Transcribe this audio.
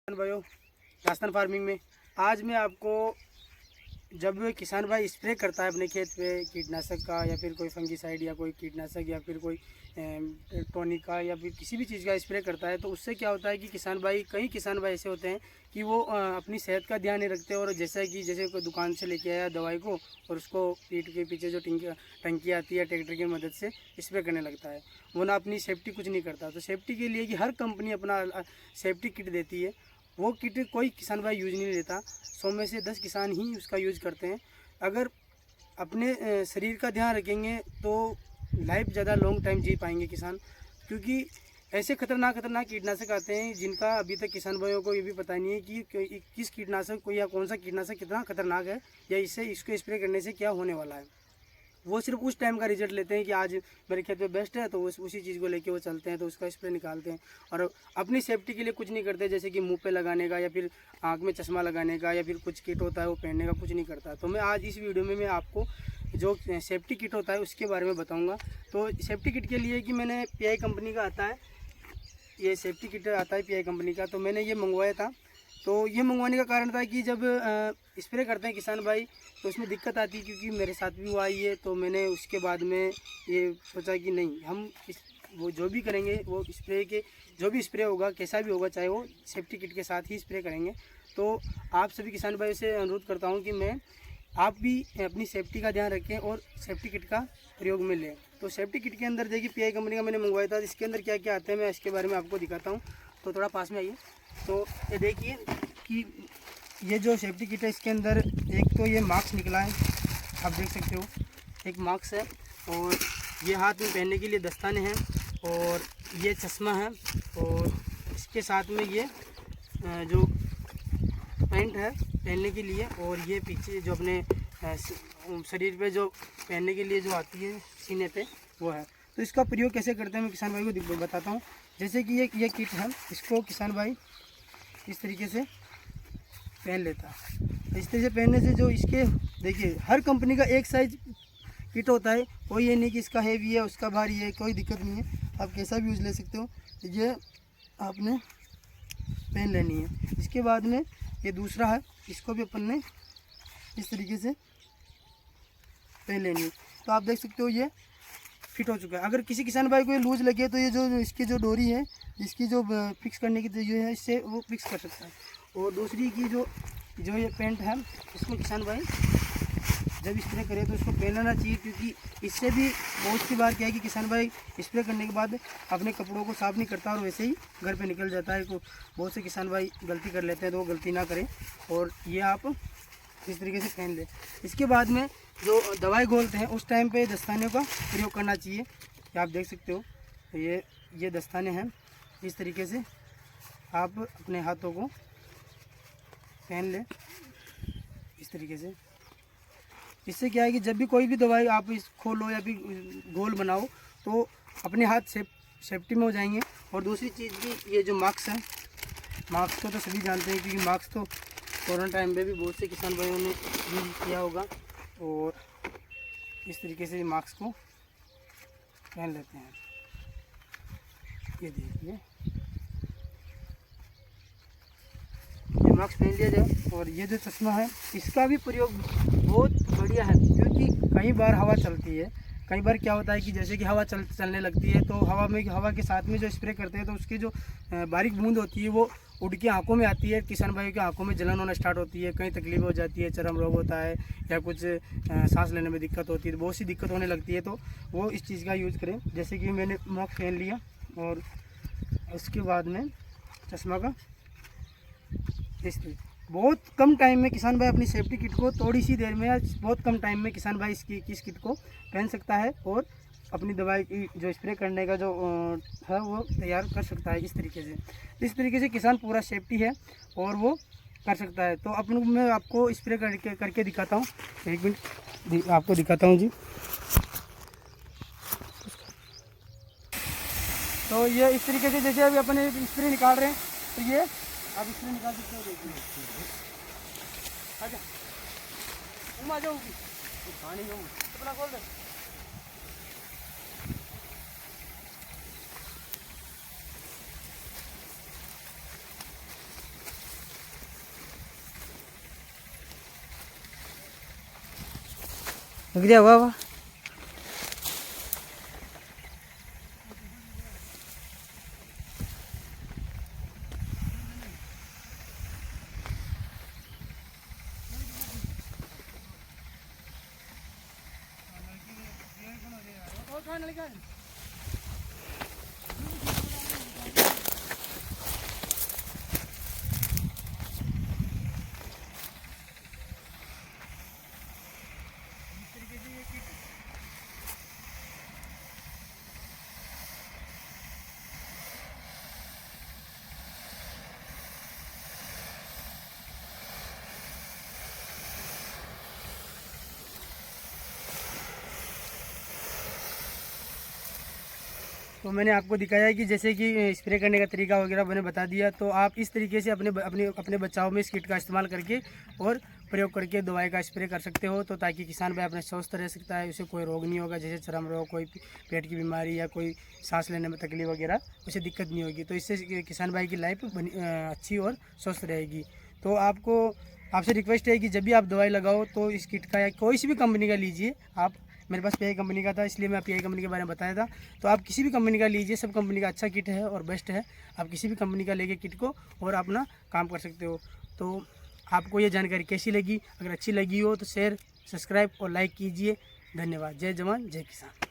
भाइयों, राजस्थान फार्मिंग में आज मैं आपको जब किसान भाई स्प्रे करता है अपने खेत पे कीटनाशक का या फिर कोई फंगीसाइड या कोई कीटनाशक या फिर कोई टॉनिक का या फिर किसी भी चीज़ का स्प्रे करता है तो उससे क्या होता है कि किसान भाई कई किसान भाई ऐसे होते हैं कि वो अपनी सेहत का ध्यान नहीं रखते और जैसे कोई दुकान से लेके आया दवाई को और उसको पीठ के पीछे जो टंकी आती है ट्रैक्टर की मदद से स्प्रे करने लगता है। वो ना अपनी सेफ्टी कुछ नहीं करता। तो सेफ्टी के लिए कि हर कंपनी अपना सेफ्टी किट देती है, वो किट कोई किसान भाई यूज नहीं लेता। 100 में से 10 किसान ही उसका यूज करते हैं। अगर अपने शरीर का ध्यान रखेंगे तो लाइफ ज़्यादा लॉन्ग टाइम जी पाएंगे किसान, क्योंकि ऐसे खतरनाक कीटनाशक आते हैं जिनका अभी तक किसान भाइयों को ये भी पता नहीं है कि किस कीटनाशक को या कौन सा कीटनाशक कितना खतरनाक है या इसको स्प्रे करने से क्या होने वाला है। वो सिर्फ उस टाइम का रिजल्ट लेते हैं कि आज मेरे खेत में बेस्ट है तो उसी चीज़ को लेके वो चलते हैं, तो उसका स्प्रे निकालते हैं और अपनी सेफ्टी के लिए कुछ नहीं करते, जैसे कि मुंह पे लगाने का या फिर आँख में चश्मा लगाने का या फिर कुछ किट होता है वो पहनने का कुछ नहीं करता। तो मैं आज इस वीडियो में मैं आपको जो सेफ्टी किट होता है उसके बारे में बताऊँगा। तो सेफ्टी किट के लिए कि मैंने PI कंपनी का आता है, ये सेफ्टी किट आता है PI कंपनी का, तो मैंने ये मंगवाया था। तो ये मंगवाने का कारण था कि जब स्प्रे करते हैं किसान भाई तो उसमें दिक्कत आती है, क्योंकि मेरे साथ भी वो आई है। तो मैंने उसके बाद में ये सोचा कि नहीं, हम वो जो भी करेंगे वो स्प्रे के जो भी स्प्रे होगा कैसा भी होगा चाहे वो सेफ्टी किट के साथ ही स्प्रे करेंगे। तो आप सभी किसान भाई से अनुरोध करता हूँ कि आप भी अपनी सेफ्टी का ध्यान रखें और सेफ्टी किट का प्रयोग में लें। तो सेफ्टी किट के अंदर देखिए PI कंपनी का मैंने मंगवाया था, इसके अंदर क्या क्या आता है मैं इसके बारे में आपको दिखाता हूँ। तो थोड़ा पास में आइए। तो ये देखिए कि ये जो सेफ्टी किट है इसके अंदर एक तो ये मास्क निकला है, आप देख सकते हो, एक मास्क है और ये हाथ में पहनने के लिए दस्ताने हैं और ये चश्मा है और इसके साथ में ये जो पैंट है पहनने के लिए और ये पीछे जो अपने शरीर पे जो पहनने के लिए जो आती है सीने पे वो है। तो इसका प्रयोग कैसे करते हैं मैं किसान भाई को बताता हूँ। जैसे कि ये किट है, इसको किसान भाई इस तरीके से पहन लेता है। इस तरह से पहनने से जो इसके देखिए हर कंपनी का एक साइज किट होता है, कोई ये नहीं कि इसका हैवी है उसका भारी है, कोई दिक्कत नहीं है, आप कैसा भी यूज़ ले सकते हो। ये आपने पहन लेनी है। इसके बाद में ये दूसरा है, इसको भी अपन ने इस तरीके से पहन लेनी है। तो आप देख सकते हो ये फिट हो चुका है। अगर किसी किसान भाई को लूज लगे तो ये जो इसकी जो डोरी है इसकी जो फिक्स करने की जो है इससे वो फिक्स कर सकता है। और दूसरी की जो ये पैंट है इसको किसान भाई जब स्प्रे करे तो इसको पहनना चाहिए, क्योंकि इससे भी बहुत सी बार क्या है कि किसान भाई स्प्रे करने के बाद अपने कपड़ों को साफ़ नहीं करता और वैसे ही घर पे निकल जाता है। तो बहुत से किसान भाई गलती कर लेते हैं, तो वो गलती ना करें और ये आप इस तरीके से पहन लें। इसके बाद में जो दवाई घोलते हैं उस टाइम पे दस्ताने का प्रयोग करना चाहिए। ये आप देख सकते हो, ये दस्ताने हैं, इस तरीके से आप अपने हाथों को पहन लें इस तरीके से। इससे क्या है कि जब भी कोई भी दवाई आप इस खोलो या फिर घोल बनाओ तो अपने हाथ सेफ्टी में हो जाएंगे। और दूसरी चीज़ भी ये जो मास्क है, मास्क को तो सभी जानते हैं क्योंकि मास्क तो कोरोना टाइम पे भी बहुत से किसान भाइयों ने यूज किया होगा। और इस तरीके से मास्क को पहन लेते हैं। ये देखिए ये मास्क पहन लिया जाए। और ये जो चश्मा है इसका भी प्रयोग बहुत बढ़िया है, क्योंकि कई बार हवा चलती है, कई बार क्या होता है कि जैसे कि हवा चलने लगती है तो हवा के साथ में जो स्प्रे करते हैं तो उसकी जो बारीक बूंद होती है वो उड़ के आंखों में आती है। किसान भाइयों की आंखों में जलन होना स्टार्ट होती है, कई तकलीफ हो जाती है, चर्म रोग होता है या कुछ सांस लेने में दिक्कत होती है, तो बहुत सी दिक्कत होने लगती है। तो वो इस चीज़ का यूज़ करें। जैसे कि मैंने मास्क पहन लिया और उसके बाद में चश्मा का इसलिए बहुत कम टाइम में किसान भाई अपनी सेफ्टी किट को थोड़ी सी देर में या बहुत कम टाइम में किसान भाई इस किट को पहन सकता है और अपनी दवाई की जो स्प्रे करने का जो है वो तैयार कर सकता है। इस तरीके से किसान पूरा सेफ्टी है और वो कर सकता है। तो अपन मैं आपको स्प्रे करके दिखाता हूँ, एक मिनट आपको दिखाता हूँ जी। तो ये इस तरीके से जैसे अभी अपन स्प्रे निकाल रहे हैं तो ये आप स्प्रे निकाल सकते हो। देखिए अच्छा आ जाऊँगी पानी अपना खोल दे। शुक्रिया। वाह वाह। तो मैंने आपको दिखाया है कि जैसे कि स्प्रे करने का तरीका वगैरह मैंने बता दिया, तो आप इस तरीके से अपने बचाव में इस किट का इस्तेमाल करके और प्रयोग करके दवाई का स्प्रे कर सकते हो, तो ताकि किसान भाई अपने स्वस्थ रह सकता है, उसे कोई रोग नहीं होगा, जैसे चर्म रोग, कोई पेट की बीमारी या कोई सांस लेने में तकलीफ वगैरह, उसे दिक्कत नहीं होगी। तो इससे किसान भाई की लाइफ अच्छी और स्वस्थ रहेगी। तो आपसे रिक्वेस्ट है कि जब भी आप दवाई लगाओ तो इस किट का या कोई सी भी कंपनी का लीजिए आप। मेरे पास पीआई कंपनी का था, इसलिए मैं पीआई कंपनी के बारे में बताया था। तो आप किसी भी कंपनी का लीजिए, सब कंपनी का अच्छा किट है और बेस्ट है। आप किसी भी कंपनी का लेके किट को और अपना काम कर सकते हो। तो आपको ये जानकारी कैसी लगी? अगर अच्छी लगी हो तो शेयर, सब्सक्राइब और लाइक कीजिए। धन्यवाद। जय जवान जय किसान।